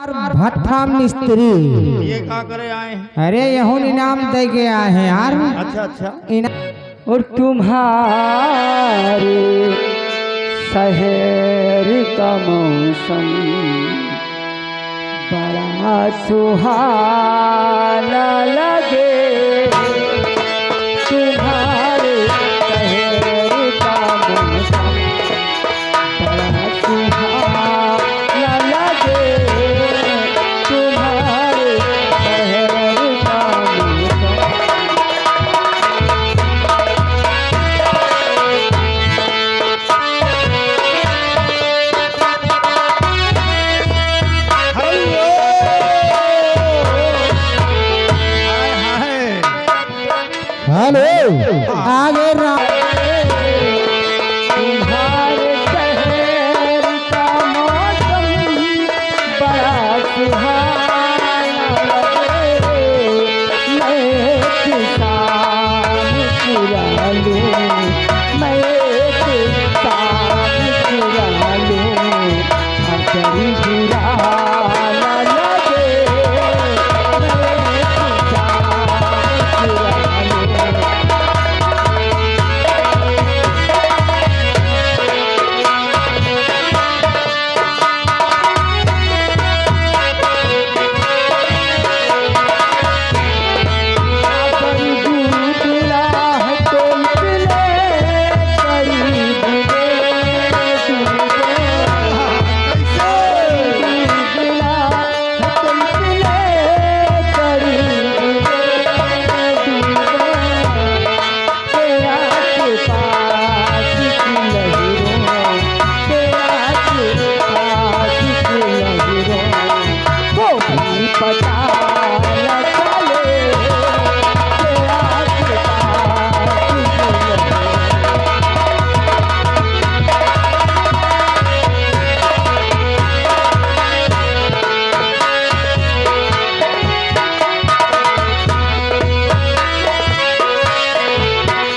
भट्ठा मिस्त्री। ये क्या करे आए हैं? अरे यहूं इनाम दे के आए हैं यार। अच्छा अच्छा। और तुम्हारे शहर का मौसम बड़ा सुहाना लगे। तुम्हारे शहर का मौसम बड़ा सुहाना लगे। तुम्हारे शहर का मौसम हेलो आगे तुम्हारे शहर का मौसम बड़ा सुहाना लगे। मैं किसान चुरा लूं, मैं किसान चुरा लूं, अगर बुरा न लगे। मैं किसान चुरा लूं।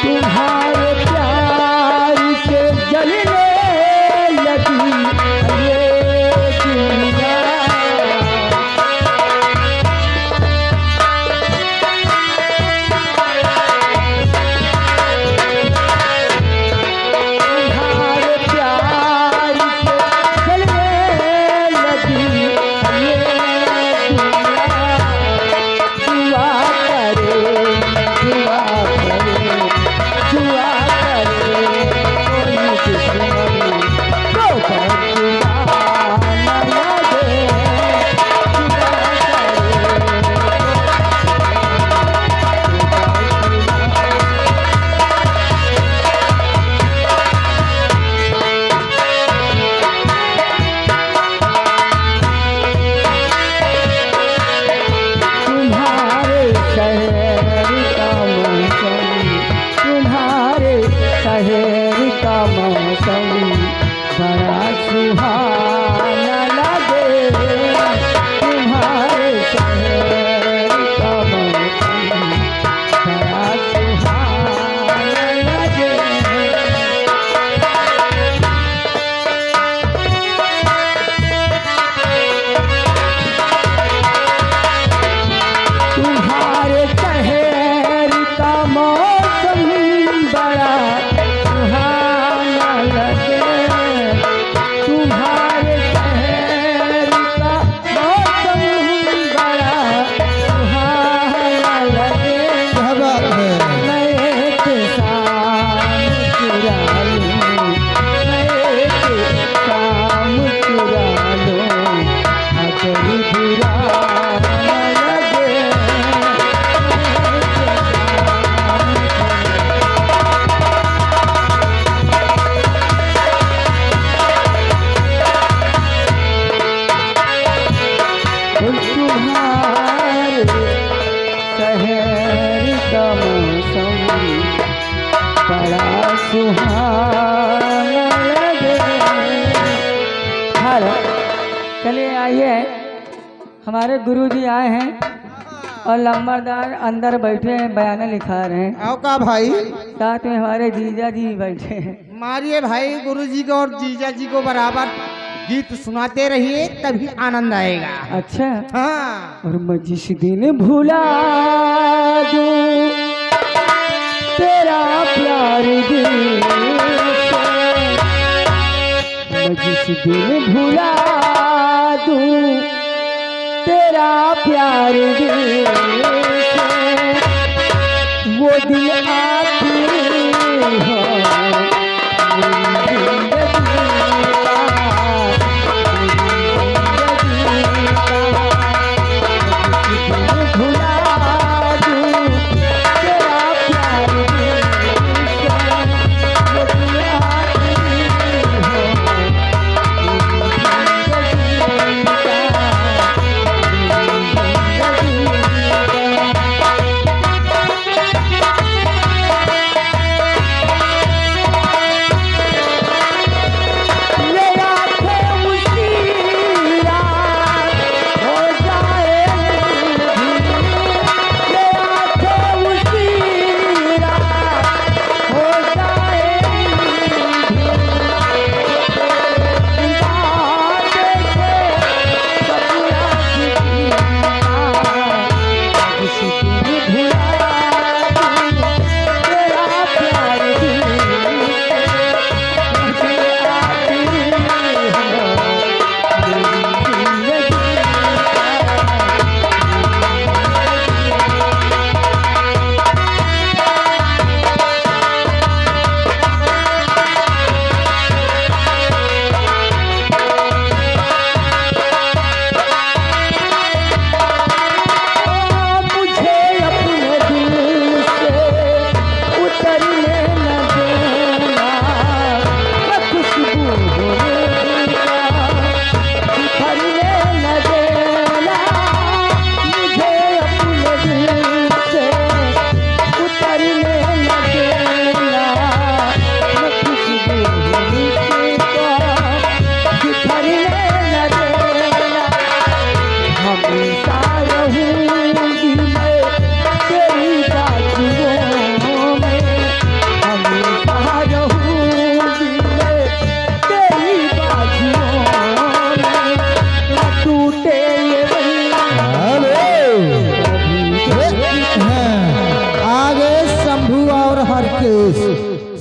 तुम्हारे प्यार से जलने लगी ये दुनिया। तुम्हारे प्यार से जलने लगी ये दुनिया। दुआ करे, दुआ करे, दुआ करे कोई दुश्मन को बदुआ न लगे। दुआ तुम्हारे शहर का मौसम, तुम्हारे शहर का मौसम बड़ा सुहाना लगे। तुम्हारे शहर का मौसम बड़ा सुहाना लगे। तुम्हारे शहर का मौसम बड़ा सुहाना लगे। तुम्हारे शहर का मौसम बड़ा सुहाना लगे। मैं किसान चुरा लूं, मैं किसान चुरा लूं, अगर बुरा न लगे। तुम्हारे शहर का मौसम बड़ा सुहाना लगे। हेलो, चलिए आइए, हमारे गुरुजी आए हैं और लंबरदार अंदर बैठे हैं, बयान लिखा रहे हैं। आओ का भाई, साथ में हमारे जीजा जी बैठे हैं। मारिए भाई गुरुजी को और जीजा जी को बराबर गीत सुनाते रहिए तभी आनंद आएगा। अच्छा, हाँ और मैं जिस दिन भुला दूं तेरा प्यार दिल से, मैं जिस दिन भुला दूं तेरा प्यार दिल से, वो दिल आखिरी हो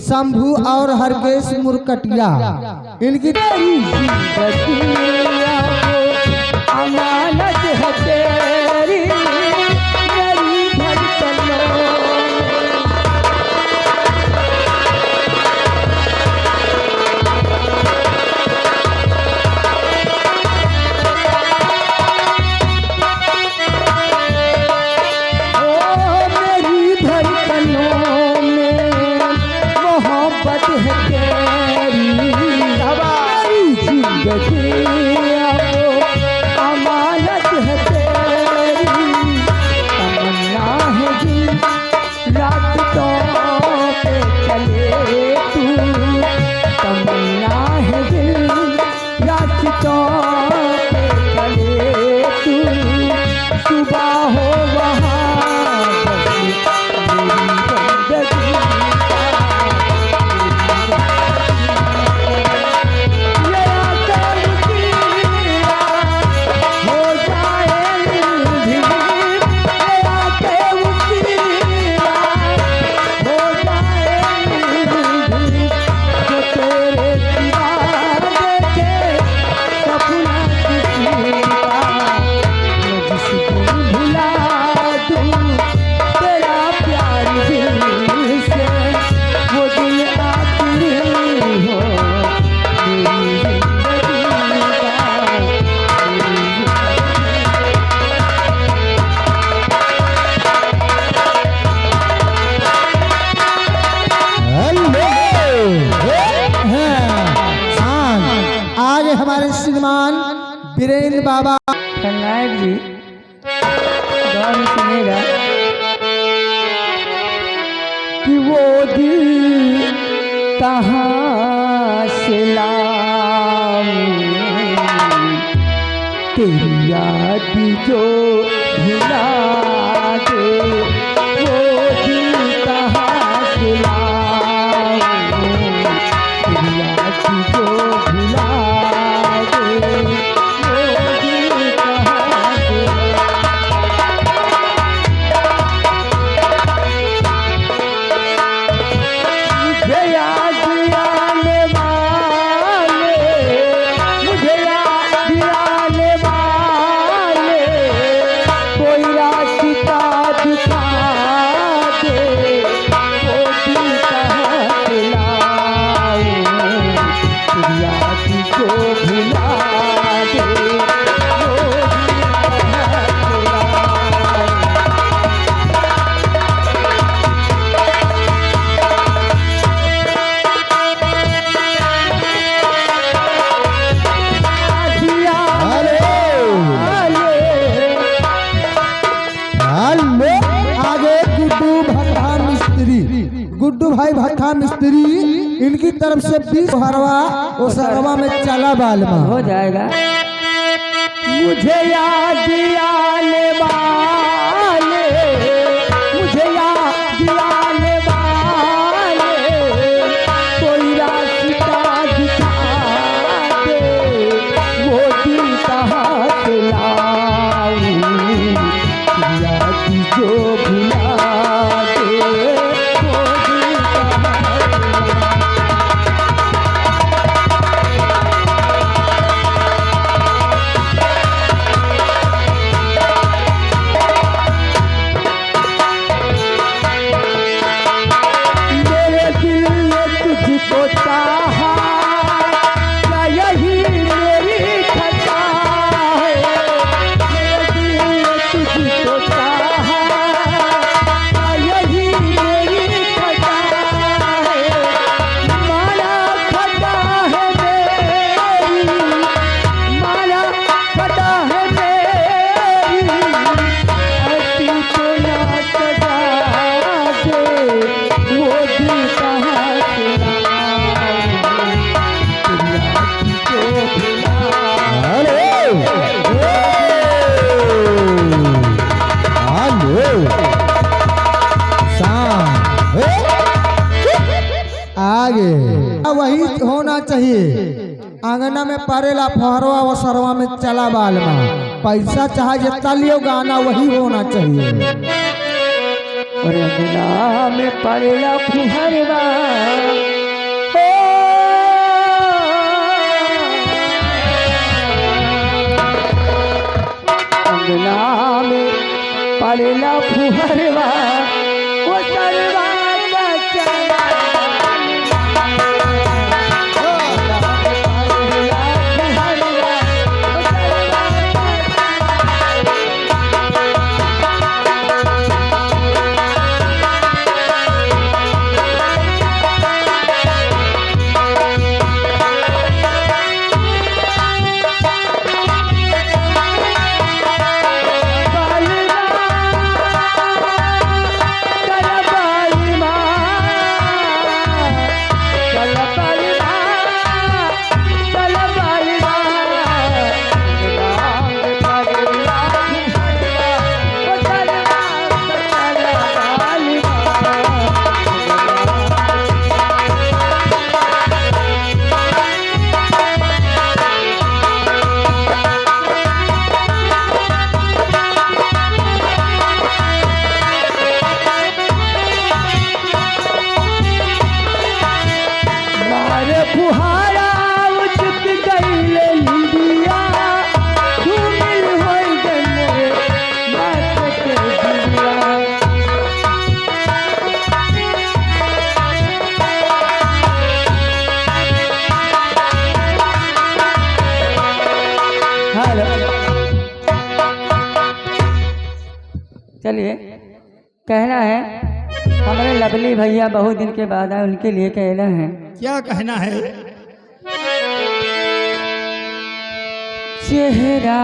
शंभू और हरकेश मुरकटिया इनकी अमानत है तेरी मेरी धड़कनों अमानत है तेरी, तमन्ना है दिन रात तो पे चले तू, तमन्ना है दिन रात तो पे चले तू, सुबह हो वहाँ हमारे श्रीमान वीरेंद्र बाबा खलनायक जी गान सुनेगा कि वो दिल कहाँ से लाऊं तेरी याद जो भुला दे, वो दिल कहाँ से लाऊं तेरी याद जो भुला दे। गुड्डू भाई भट्टा मिस्त्री, इनकी तरफ से 20 हरवा वो सरवा में चला बालमा। हो जाएगा। मुझे याद आने वाले, मुझे याद आने वाले, कोई रास्ता दिखा दे, वो दिल कहाँ से लाऊं, याद जो भुला दे, वो दिल कहाँ से लाऊं। तुझको चाहा क्या यही मेरी खता है, मेरे दिल ने तुझको चाहा क्या यही मेरी खता है, माला खता है मेरी, माला खता है मेरी, ऐसी तो ना सजा दे, वो दिल कहाँ से आगे वही होना चाहिए। आंगना में परेला फहरवा व सरवा में चला बालमा। पैसा चाहे जितना लियो, गाना वही होना चाहिए। और अंगना में परेला फुहरवा, अंगना में परेला फुहरवा, वो सरवा का चला फुहारा उचक गईले लिंदिया, धूमिल होई गए नाच के दिया। हेलो, चलिए कहना है हमारे लवली भैया बहुत दिन के बाद आए, उनके लिए कहना है। क्या कहना है? चेहरा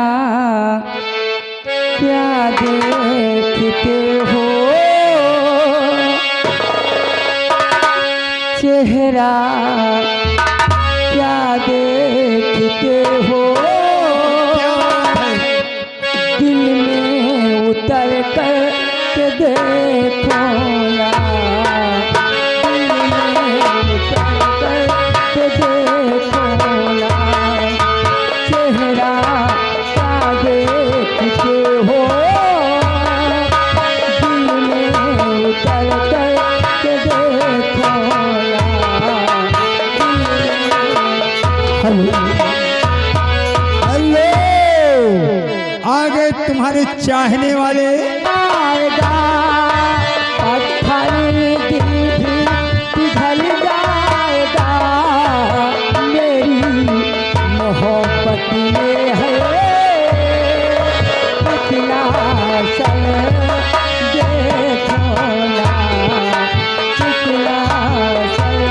क्या देखते हो, चेहरा क्या देखते हो, दिल में उतर कर के देखो ना, दिल में उतर कर के देखो ना, चेहरा क्या देखते हो, दिल में उतर कर के देखो ना, हेलो, आगे तुम्हारे चाहने वाले आएगा पत्थर दिल भी पिघल जाएगा, मेरी मोहब्बत में है कितना सल देखो ना, कितना सल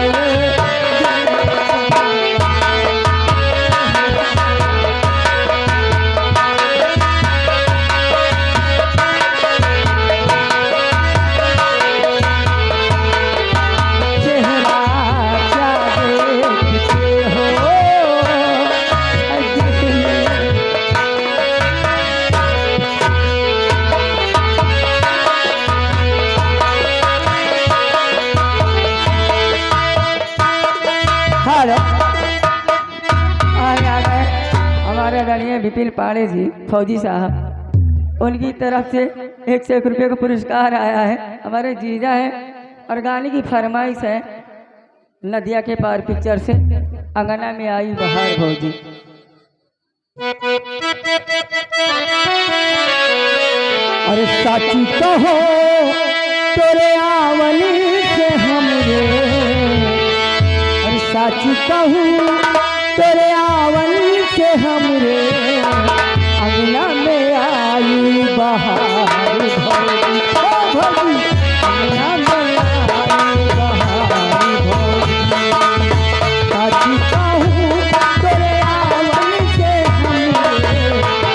आदरणीय विपिन पाड़े जी फौजी साहब, उनकी तरफ से 1 रुपये का पुरस्कार आया है। हमारे जीजा है और गाने की फरमाइश है नदिया के पार पिक्चर से, अंगना में आई बहार भौजी। अरे साची कहो तोरे आवली से हमरे, अरे साची कहूँ तोरे आवली से हमरे, अंगना में आई बहार भौजी, ओ भौजी, अंगना में आई बहार भौजी। साची कहूँ तोरे आवली से हमरे,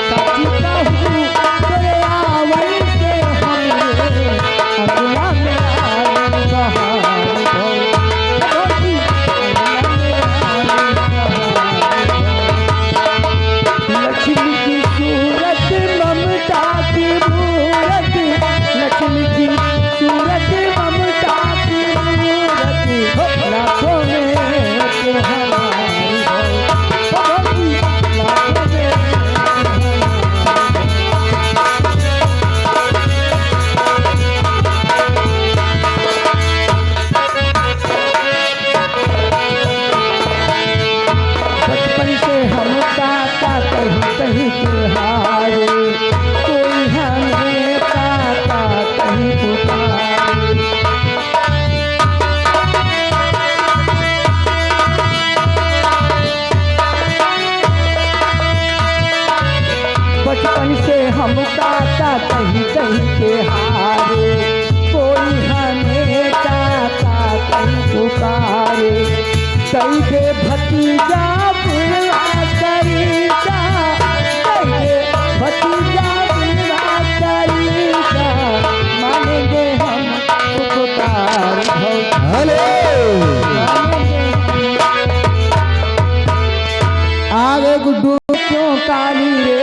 साची कहूँ तोरे आवली से हमरे, अंगना में आई बहार भौजी, अंगना में आई बहार भौजी। लक्ष्मी की सूरत ममता की मूरत, लक्ष्मी की सूरत ममता की मूरत, लाखों में एक हमारी भौजी, लाखों में बचपन से हम काका कहीं कहीं तिहारे, कोई हमें काका कहीं पुकारे। बचपन से हम काका कहीं कहीं तिहारे, कोई हमें काका कहीं पुकारे। कई दे भतीजा बुरा करीजा, कई दे भतीजा बुरा करीजा, मानेंगे हम उपकार भौजी, आगे गुड्डू क्यों काली रे,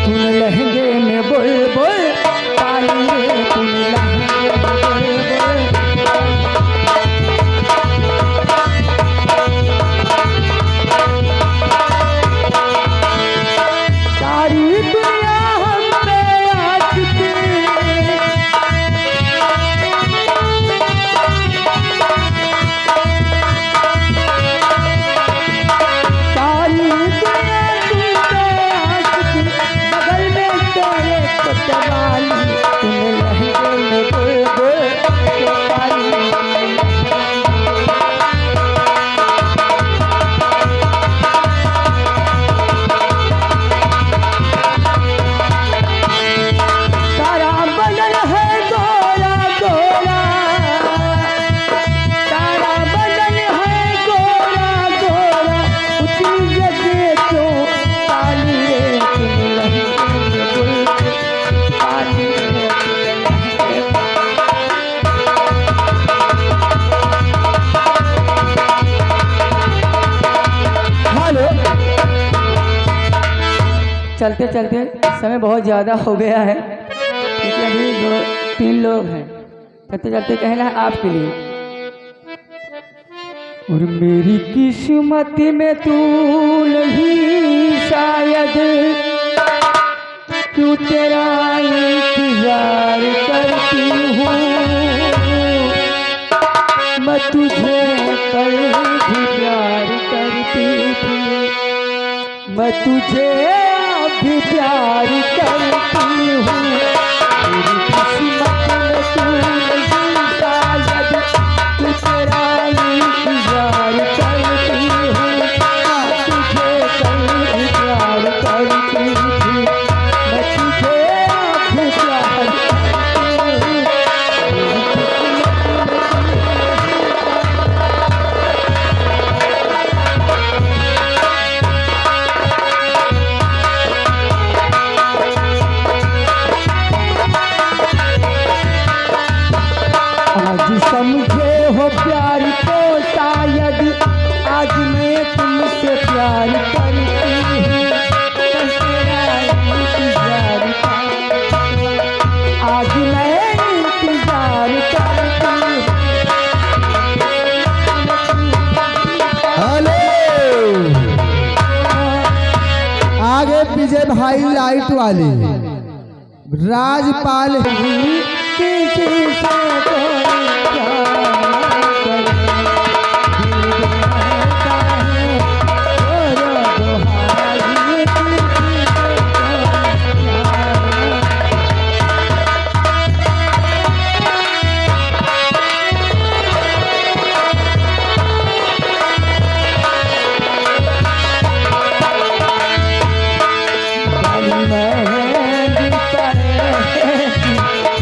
तुम लहंगे में बुलबुल काली रे, तुम लहंगे में बुलबुल। सारी दुनिया हम पे आशिक, सारी दुनिया तुम पे आशिक, बगल में तेरे कोतवाली, तुम लहंगे में बुलबुल काली। सारा बदन है गोरा गोरा, सारा बदन है गोरा गोरा, उतनी जगह क्यों काली रे, तुम लहंगे में बुलबुल काली रे, तुम लहंगे में। हेलो, चलते चलते समय बहुत ज़्यादा हो गया है, क्योंकि अभी 2-3 लोग हैं। चलते चलते कहना है आपके लिए। और मेरी किस्मत में तू नहीं शायद, क्यों तेरा इंतजार करती हूँ, मैं तुझे कल भी प्यार करती थी, मैं तुझे भी प्यार करती हूँ। मेरी किस्मत में तू नहीं शायद, तू तेरा इंतजार करती हूँ, मैं तुझे कल भी प्यार करती थी, मैं तुझे भी प्यार करती हूँ। मेरी किस्मत में भाई लाइट वाले राजपाल किसी से कोई प्यार न करे, दिल देता है और दुहाई, किसी से कोई प्यार न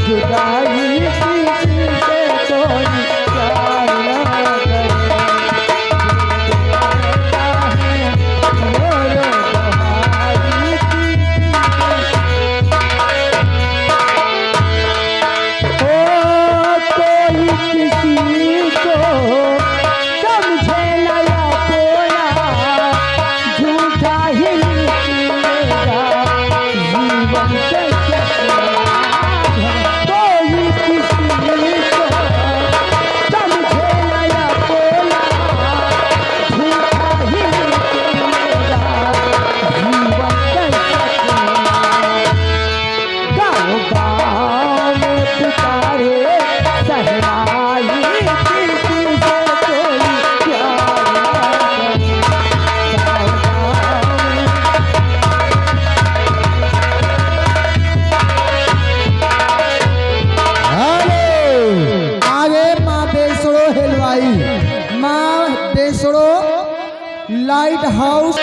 जुदाई किसी से कोई प्यार न करे, देता है और दुहाई, कोई किसी को समझे नया बोला, झूठा ही निकलेगा जीवन से चकरा। कोई किसी को समझे नया बोला, झूठा ही निकलेगा जीवन से चकरा। गाँव गाँव में पुकारे सहनाई, किसी से कोई प्यार न करे, गाँव गाँव में हेलो आगे माँ बेसड़ो हेलवाई, माँ बेसड़ो लाइट हाउस